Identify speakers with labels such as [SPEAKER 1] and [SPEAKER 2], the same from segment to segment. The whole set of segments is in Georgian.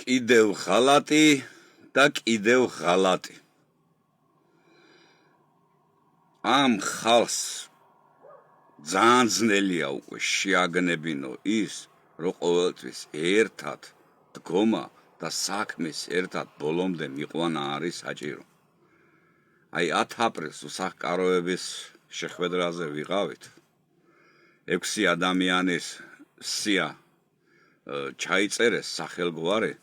[SPEAKER 1] კიდევ ღალატი და კიდევ ღალატი. ამ ხალხს ძალიან ძნელია უკვე შეაგნებინო ის, რომ ყოველთვის ერთად დგომა და საქმეს ერთად ბოლომდე მიყვანა არის საჭირო. აი 10 აპრილს უსახკაროების შეხვედრაზე ვიყავით. 6 ადამიანის სია ჩაიწერეს სახელგვარი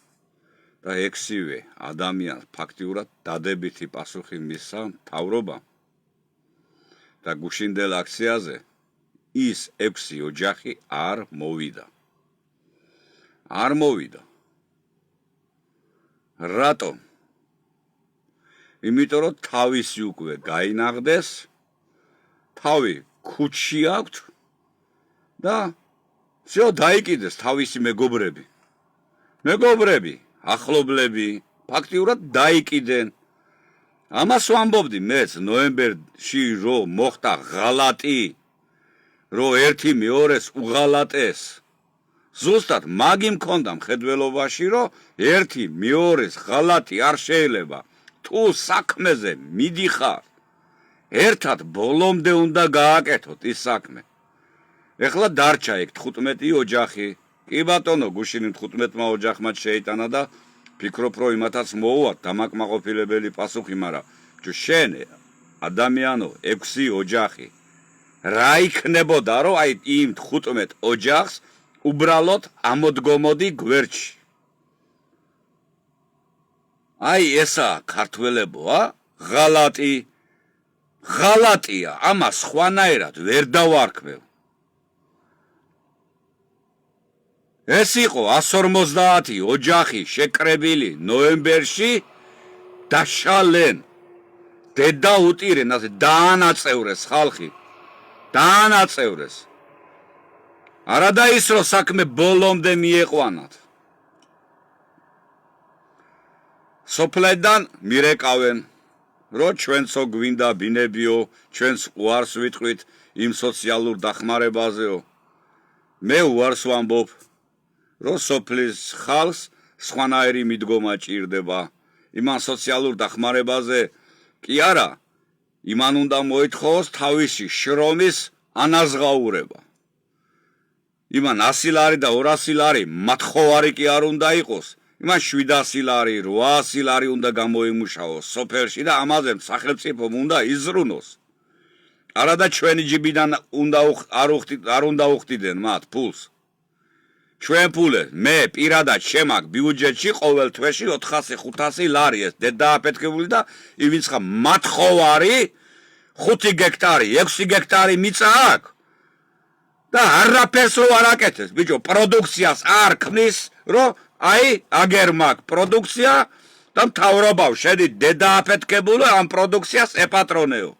[SPEAKER 1] და 6-ვე ადამიანს ფაქტიურად დადებითი პასუხი მისცა მთავრობამ. და გუშინდელ აქციაზე ის 6 ოჯახი არ მოვიდა. არ მოვიდა. რატომ? იმიტომ რომ თავისი უკვე გაინაღდეს, თავი ქუჩში აქვთ და всё დაიკიდეს თავისი მეგობრები. მეგობრები, ახლობლები, ფაქტიურად დაიკიდენ. ამას ვამბობდი მეც ნოემბერში რომ მოხდა ღალატი, რომ ერთი მეორეს უღალატეს. ზუსტად მაგი მქონდა მხედველობაში, რომ ერთი მეორეს ღალატი არ შეიძლება. თუ საქმეზე მიდიხარ, ერთად ბოლომდე უნდა გააკეთოთ ის საქმე. ეხლა დარჩა ეგ 15 ოჯახი. კი ბატონო, გუშინ 15-მა ოჯახმა შეიტანა და ფიქრობ რომ იმათაც მოუვათ დამაკმაყოფილებელი პასუხი, მაგრამ შენ ადამიანო 6 ოჯახი რა იქნებოდა რომ აი იმ 15 ოჯახს უბრალოდ ამოდგომოდი გვერდში. აი ესა ქართველებოა, ღალატი. ღალატია, ამას სხვანაირად ვერ დავარქმევ. ეს იყო 150 ოჯახი შეკრებილი ნოემბერში დაშალენ. დედა უტირენ, ასე დაანაწევრეს ხალხი. დაანაწევრეს. არა და ის რომ საქმე ბოლომდე მიეყვანათ. სოფლიდან მირეკავენ, რომ ჩვენცო გვინდა ბინებიო, ჩვენს უარს ვიტყვით იმ სოციალურ დახმარებაზეო. მე უარს ვამბობ, რომ სოფლის ხალხს სხვანაირი მიდგომა ჭირდება. იმან სოციალურ დახმარებაზე კი არა, იმან უნდა მოითხოვოს თავისი შრომის ანაზღაურება. იმან 100 ლარი და 200 ლარი მათხოვარი კი არ უნდა იყოს. იმან 700 ლარი, 800 ლარი უნდა გამოიმუშაოს სოფელში და ამაზე სახელმწიფომ უნდა იზრუნოს. არა და ჩვენი ჯიბიდან არ უნდა უხდიდნენ მათ ფულს. ჩვენ ფულე, მე პირადად შემაგ ბიუჯეტში ყოველ თვეში 400-500 ლარი ეს დედააფეთქებული და ივიწყა მათხოვარი 5 გექტარი, 6 გექტარი მიწა აქვს. და არაფერს რო არ აკეთებს, ბიჭო, პროდუქციას არ ქმნის, რომ აი აგერ მაქვს პროდუქცია და მთავრობავ შედი დედააფეთქებული ამ პროდუქციას ეპატრონეო.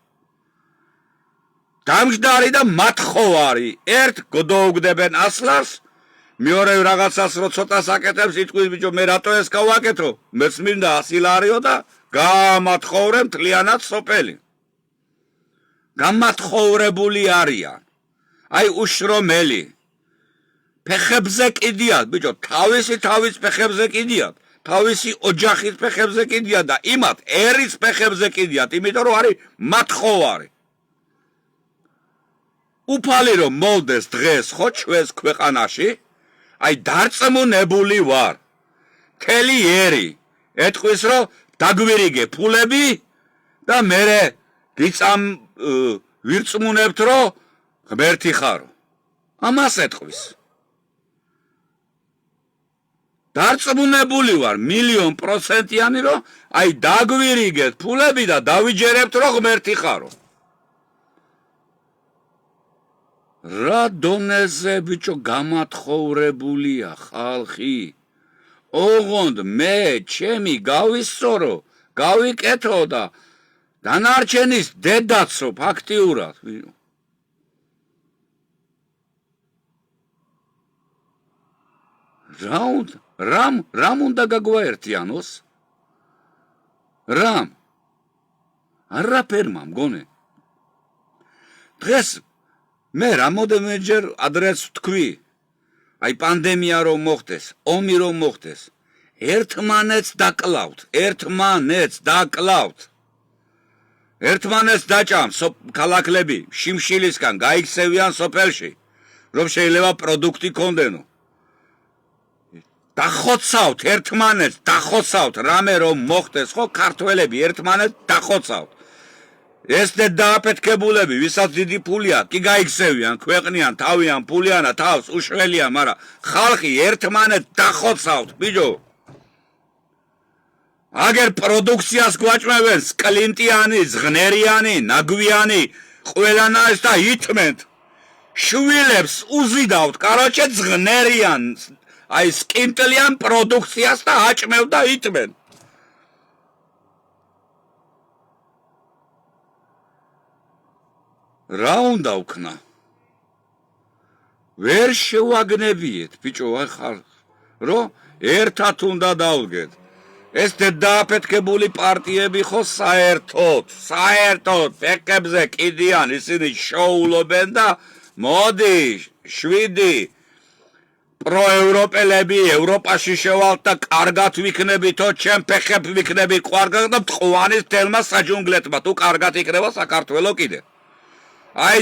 [SPEAKER 1] დამჯდარი და მათხოვარი, ერთ გოდოუგდებენ ასლას, მეორე რაღაცას რო ცოტას აკეთებს, იტყვის ბიჭო, მე რატო ეს გავაკეთო? მეც მინდა 100 ლარიო და გამათხოვრე მთლიანად სოფელი. გამათხოვრებული არიან. აი უშრომელი. ფეხებზე კიდიათ, ბიჭო, თავის ფეხებზე კიდიათ, თავისი ოჯახის ფეხებზე კიდიათ და იმათ ერის ფეხებზე კიდიათ, იმიტომ რომ არის მათხოვარი. უფალი რომ მოვდეს დღეს ხო ჩვენს ქვეყანაში, აი დარწმუნებული ვარ. მთელი ერი ეტყვის რომ დაგვირიგე ფულები და მერე ვირწმუნებთ რომ ღმერთი ხარო. ამას ეტყვის. დარწმუნებული ვარ 1,000,000%-იანი რომ აი დაგვირიგეთ ფულები და დავიჯერებთ რომ ღმერთი ხარო. რა დონეზე ბიჭო გამათხოვრებულია ხალხი. ოღონდ მე ჩემი გავისწორო, გავიკეთო და დანარჩენის დედაცო ფაქტიურად. რამ უნდა გაგვაერთიანოს? რამ? არაფერ მგონე. დღეს მე რამოდენჯერ ადრეს ვთქვი, აი პანდემია რომ მოხდეს, ომი რომ მოხდეს, ერთმანეთს დაკლავთ, ერთმანეთს დაჭამ ქალაქლები შიმშილისგან გაიქცევიან სოფელში, რომ შეიძლება პროდუქტი კონდენო. დახოცავთ ერთმანეთს, რამე რომ მოხდეს, ხო, ქართველები ერთმანეთს დახოცავთ. ეს დააფეთქებულები, ვისაც დიდი ფული აქვს, კი გაიქცევიან, ქვეყნიან, თავიან ფულიანა, თავს უშველიან, მაგრამ ხალხი ერთმანეთს დახოცავთ, ბიჭო. აგერ პროდუქციას გვაჭმევენ სკლინტიანი, ზღნერიანი, ნაგვიანი, ყველანაირს და ითმენთ. შვილებს უზიდავთ, კაროჩე ზღნერიან, აი სკინტლიან პროდუქციას და აჭმევ და ითმენ. რა უნდა ვქნა? ვერ შევაგნებიეთ, ბიჭო, აი ხალხ, რომ ერთად უნდა დავდგეთ. ეს დააფეთქებული პარტიები ხო საერთოდ ფეკებზე კიდიან, ისინი შოულობენ და მოდი 7 პროევროპელები ევროპაში შევალთ და კარგად ვიქნებითო, ჩემ ფეხებ ვიქნები ყვარგად და მტყვანის თელმა საჯუნგლეთმა თუ კარგად იქნება საქართველო კიდე. აი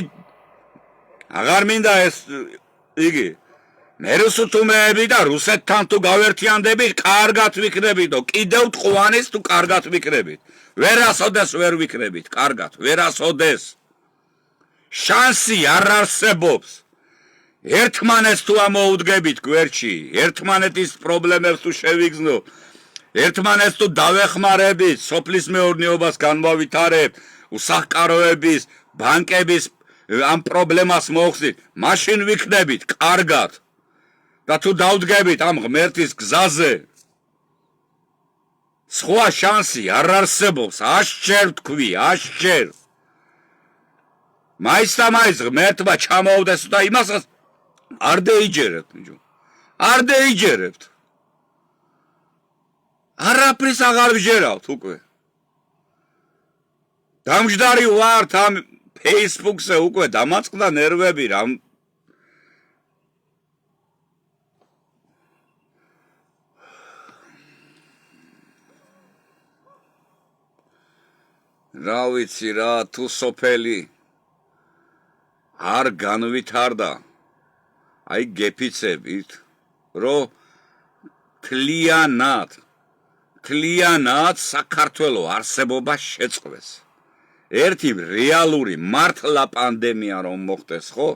[SPEAKER 1] აღარ მინდა ეს იგი მე რუსთუმეები და რუსეთთან თუ გავერთიანდები, კარგად ვიქნებითო, კიდევ მტყვანის თუ კარგად ვიქნებით. ვერასოდეს ვერ ვიქნებით, კარგად, ვერასოდეს. შანსი არ არსებობს. ერთმანეთს თუ ამოუდგებით გვერდში, ერთმანეთის პრობლემებს თუ შევიგრძნობ, ერთმანეთს თუ დავეხმარებით, სოფლის მეურნეობას განვავითარებთ, უსახკაროების, ბანკების ამ პრობლემას მოხსნით, მაშინ ვიქნებით კარგად. და თუ დავდგებით ამ ღმერთის გზაზე, სხვა შანსი არ არსებობს, ასჯერ თქვი, ასჯერ. მაინც და მაინც ღმერთმა ჩამოუდეს და იმასაც არ დაიჯერებთ, ბიჭო. არ დაიჯერებთ. არაფრის აღარ ვჯერავთ უკვე. დამჯდარი ვართ ამ Facebook-ზე უკვე დამაწყდა ნერვები რა. რა ვიცი რა, თუ სოფელი არ განვითარდა, აი გეფიცებით, რომ თლიანად საქართველო არსებობა შეწყვეს. ერთი რეალური მართლა პანდემია რომ მოხდეს, ხო?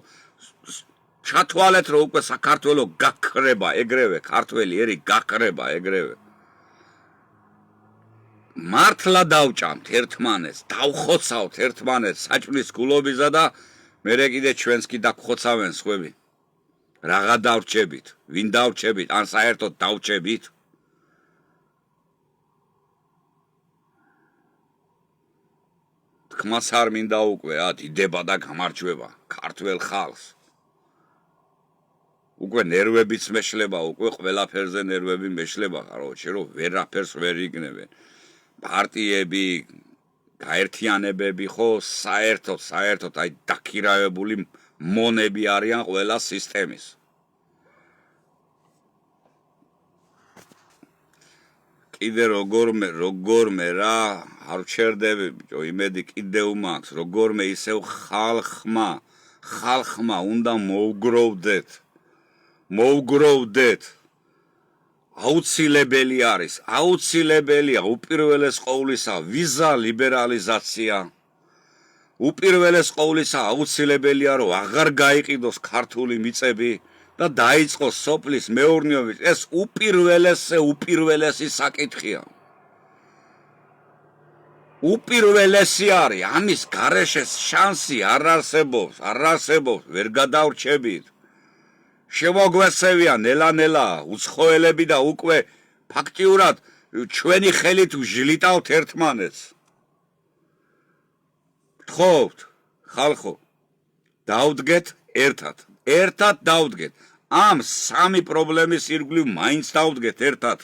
[SPEAKER 1] ჩათვალეთ რომ უკვე საქართველო გაქრება ეგრევე, ქართველი ერი გაქრება ეგრევე. მართლა დავჭამთ ერთმანეთს, დავხოცავთ ერთმანეთს საჭმლის გულობიზა და მერე კიდე ჩვენს კი დაგხოცავენ სხვები. რაღა დავრჩებით, ვინ დავრჩებით, ან საერთოდ დავრჩებით? თქმას არ მინდა უკვე, დიდება და გამარჯვება ქართველ ხალხს. უკვე ნერვებიც მეშლება, უკვე ყველაფერზე ნერვები მეშლება, კაროჩე, რომ ვერაფერს ვერ იგნებენ. პარტიები, გაერთიანებები ხო საერთოდ აი დაქირავებული მონები არიან ყველა სისტემის. კიდე როგორმე რა არ ვჩერდები, ბიჭო, იმედი კიდევ მაქვს, როგორმე ისევ ხალხმა უნდა მოუგროვდეთ. აუცილებელია უპირველეს ყოვლისა ვიზა ლიბერალიზაცია. უპირველეს ყოვლისა აუცილებელია რომ აღარ გაიყიდოს ქართული მიწები და დაიწყოს სოფლის მეურნეობის. ეს უპირველესი საკითხია. უპირველესი არის, ამის გარეშე შანსი არ არსებობს, ვერ გადავრჩებით. შემოგვესევიან ნელა უცხოელები და უკვე ფაქტიურად ჩვენი ხელით ვჟლიტავთ ერთმანეთს. გთხოვთ, ხალხო, დავდგეთ ერთად დავდგეთ. ამ სამი პრობლემის ირგვლივ მაინც დავდგეთ ერთად.